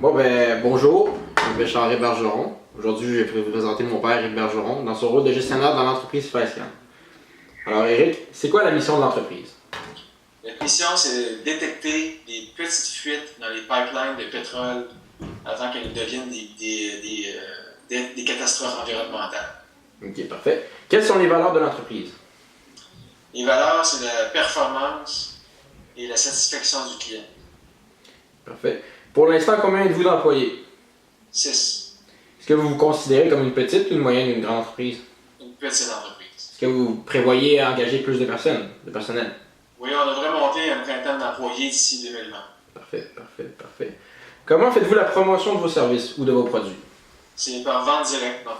Bon ben bonjour, je m'appelle Charles Bergeron. Aujourd'hui, je vais vous présenter mon père, Éric Bergeron, dans son rôle de gestionnaire dans l'entreprise Facecan. Alors Éric, c'est quoi la mission de l'entreprise? La mission, c'est de détecter des petites fuites dans les pipelines de pétrole avant qu'elles deviennent des catastrophes environnementales. Ok, parfait. Quelles sont les valeurs de l'entreprise? Les valeurs, c'est la performance et la satisfaction du client. Parfait. Pour l'instant, combien êtes-vous d'employés? 6. Est-ce que vous vous considérez comme une petite, une moyenne ou une grande entreprise? Une petite entreprise. Est-ce que vous prévoyez engager plus de personnes, de personnel? Oui, on devrait monter à une vingtaine d'employés d'ici 2020. Parfait. Comment faites-vous la promotion de vos services ou de vos produits? C'est par vente directe, donc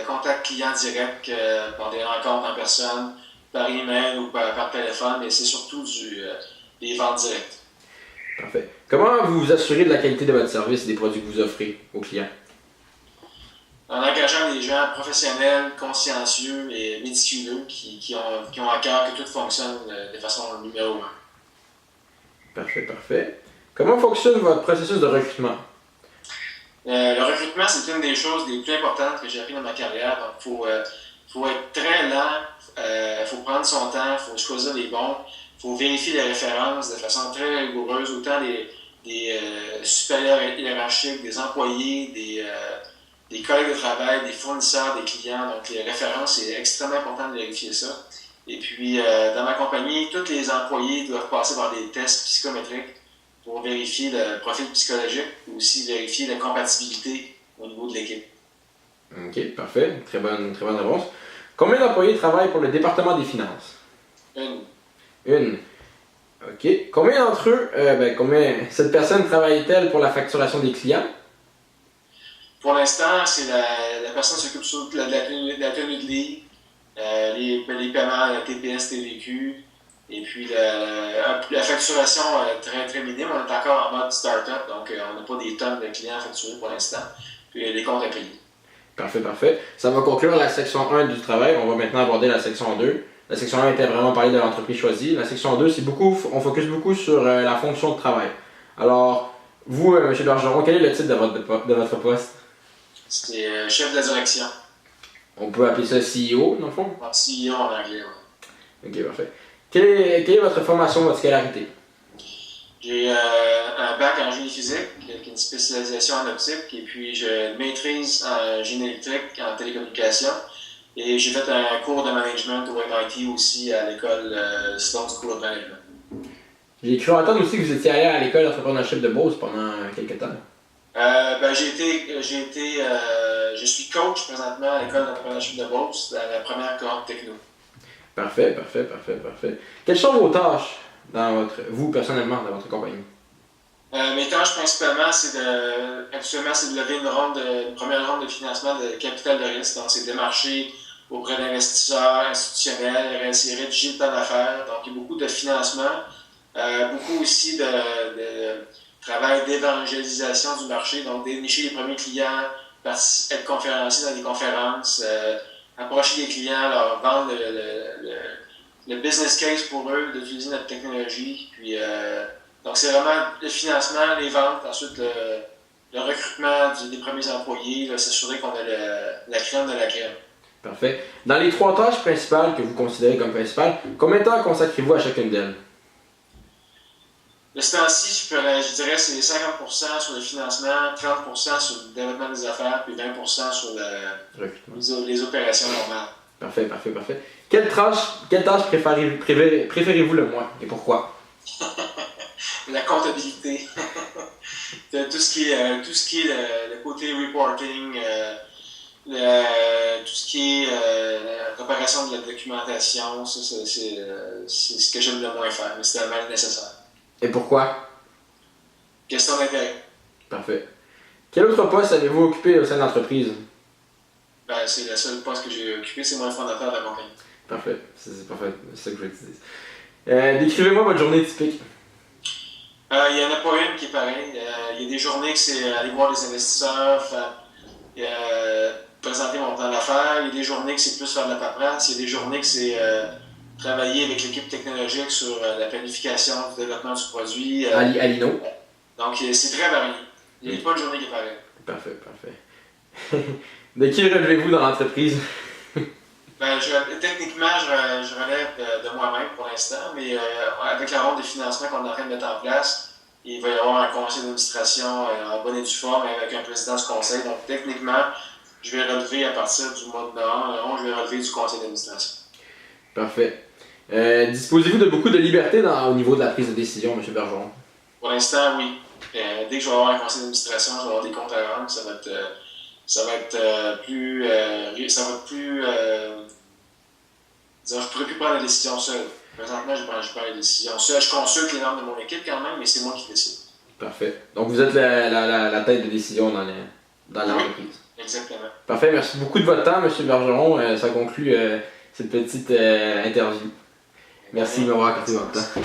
contact client direct, par des rencontres en personne, par email ou par téléphone, mais c'est surtout des ventes directes. Parfait. Comment vous vous assurez de la qualité de votre service et des produits que vous offrez aux clients? En engageant des gens professionnels, consciencieux et méticuleux qui ont à cœur que tout fonctionne de façon numéro 1. Parfait. Comment fonctionne votre processus de recrutement? Le recrutement, c'est une des choses les plus importantes que j'ai appris dans ma carrière. Donc, faut être très lent, faut prendre son temps, il faut choisir les bons, il faut vérifier les références de façon très rigoureuse, autant des supérieurs hiérarchiques, des employés, des collègues de travail, des fournisseurs, des clients. Donc, les références, c'est extrêmement important de vérifier ça. Et puis, dans ma compagnie, tous les employés doivent passer par des tests psychométriques pour vérifier le profil psychologique ou aussi vérifier la compatibilité au niveau de l'équipe. Ok, parfait. Très bonne réponse. Combien d'employés travaillent pour le département des finances? Une. Ok. Combien d'entre eux, cette personne travaille-t-elle pour la facturation des clients? Pour l'instant, c'est la personne qui s'occupe surtout de la tenue de livre, les paiements, la TPS, TVQ, et puis la facturation très, très minime. On est encore en mode start-up, donc on n'a pas des tonnes de clients facturés pour l'instant, puis les comptes à payer. Parfait. Ça va conclure la section 1 du travail. On va maintenant aborder la section 2. La section 1 était vraiment parler de l'entreprise choisie. La section 2, on focus beaucoup sur la fonction de travail. Alors, vous, M. Bergeron, quel est le titre de votre poste? C'est chef de la direction. On peut appeler ça CEO, dans le fond? CEO en anglais, oui. Ok, parfait. Quelle est votre formation, votre scolarité? J'ai un bac en génie physique, avec une spécialisation en optique, et puis j'ai une maîtrise en génie électrique, en télécommunications. Et j'ai fait un cours de management au MIT aussi à l'école Sloan School of Management. J'ai cru entendre aussi que vous étiez allé à l'école d'entrepreneurship de Beauce pendant quelques temps. Je suis coach présentement à l'école d'entrepreneurship de Beauce, dans la première cohorte techno. Parfait. Quelles sont vos tâches vous personnellement dans votre compagnie? Mes tâches principalement, actuellement, c'est de lever une première ronde de financement de capital de risque. Donc, c'est de démarcher auprès d'investisseurs institutionnels, essayer de rédiger le plan d'affaires. Donc, il y a beaucoup de financement, beaucoup aussi de travail d'évangélisation du marché. Donc, dénicher les premiers clients, être conférencier dans des conférences, approcher les clients, leur vendre le business case pour eux d'utiliser notre technologie. Puis, donc, c'est vraiment le financement, les ventes, ensuite le recrutement des premiers employés, s'assurer qu'on a la crème de la crème. Parfait. Dans les 3 tâches principales que vous considérez comme principales, combien de temps consacrez-vous à chacune d'elles? De ce temps-ci, je dirais c'est 50% sur le financement, 30% sur le développement des affaires, puis 20% sur les opérations normales. Parfait. Quelle tâche préférez-vous le moins et pourquoi? La comptabilité. tout ce qui est le côté reporting, tout ce qui est la préparation de la documentation, ça, c'est ce que j'aime le moins faire, mais c'est tellement nécessaire. Et pourquoi? Question d'intérêt. Parfait. Quel autre poste avez-vous occupé au sein de l'entreprise? C'est le seul poste que j'ai occupé, c'est moi le fondateur de la compagnie. Parfait, c'est parfait, c'est ça que je voulais te dire. Décrivez-moi votre journée typique. Il n'y en a pas une qui est pareille. Il y a des journées que c'est aller voir les investisseurs, présenter mon plan d'affaires. Il y a des journées que c'est plus faire de la paperasse. Il y a des journées que c'est travailler avec l'équipe technologique sur la planification du développement du produit. À Lino. Donc, c'est très varié. Il n'y a pas de journée qui est pareille. Parfait, parfait. De qui relevez-vous dans l'entreprise? Ben, techniquement, je relève de moi-même pour l'instant, mais avec la ronde de financement qu'on est en train de mettre en place, il va y avoir un conseil d'administration en bonne et due forme avec un président du conseil. Donc, techniquement, je vais relever à partir du mois de novembre, je vais relever du conseil d'administration. Parfait. Disposez-vous de beaucoup de liberté au niveau de la prise de décision, M. Bergeron? Pour l'instant, oui. Dès que je vais avoir un conseil d'administration, je vais avoir des comptes à rendre, ça va être plus. Disons, je ne pourrais plus prendre la décision seul. Présentement, je prends la décision seul. Je consulte les normes de mon équipe quand même, mais c'est moi qui décide. Parfait. Donc vous êtes la tête de décision dans l'entreprise. Oui, exactement. Parfait. Merci beaucoup de votre temps, M. Bergeron. Ça conclut cette petite interview. Merci de m'avoir accordé votre temps.